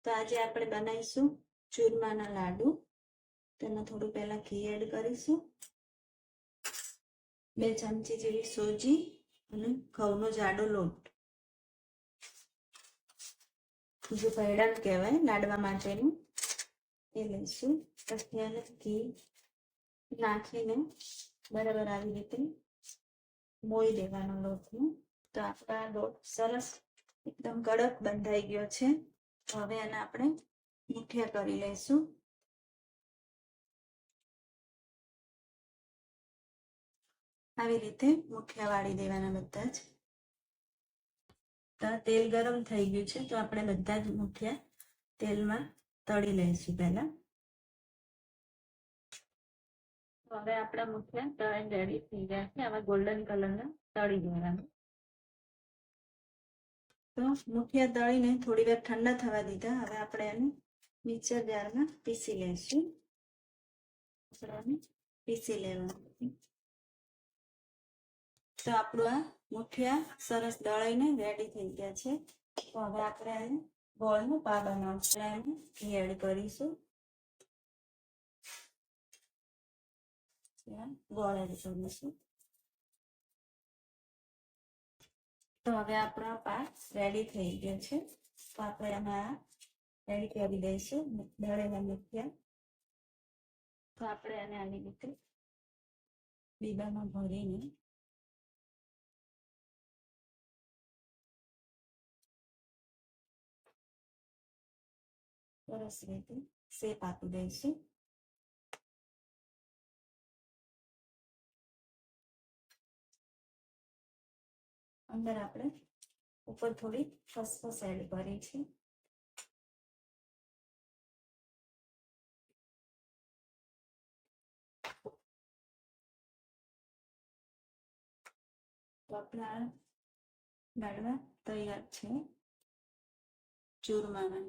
તો આજે આપણે બનાવીશું ચૂરમાના લાડુ. તેમાં થોડું પહેલા ઘી એડ કરીશું, 2 ચમચી જેવી સોજી અને ઘઉંનો જાડો લોટ, જે ભૈડા કહેવાય લાડવા માટેનું, એ લઈશું. પછી એને ઘી નાખીને બરાબર આવી રીતે મોઈ દેવાનો લોટને. તો આપણા લોટ સરસ એકદમ કડક બંધાઈ ગયો છે. તો હવે એને આપણે મુઠિયા કરી લઈશું. આવી રીતે મુઠિયા વાળી દેવાના બધા જ. તો તેલ ગરમ થઈ ગયું છે, તો આપણે બધા જ મુઠિયા તેલમાં તળી લઈશું પહેલા. હવે આપણા મુઠિયા તળીને રેડી થઈ ગયા છે. આવા ગોલ્ડન કલરના તળી દેવાના. તો મુઠિયા તળીને થોડી વાર ઠંડા થવા દીધા. હવે આપણે એને મિક્સર જારમાં પીસી લઈશું. પીસી લેવાનું. તો આપણું આ મુઠિયા સરસ દળાઈને રેડી થઈ ગયા છે. તો હવે આપણે એને ગોળનો પા બનાવશું. એને ઘી એડ કરીશું. ગોળ એડ કરીશું. તો હવે આપણો પા રેડી થઈ ગયો છે. તો આપણે એમાં રેડી કરી દઈશું દળેલા મુઠિયા. તો આપણે એને આની રીતે બીબામાં ભરીને સરસ રીતે શેપ આપી દઈશું. અંદર આપણે ઉપર થોડી ખસખસ એડ કરી છે. તો આપણા લાડવા તૈયાર છે ચૂરમાના.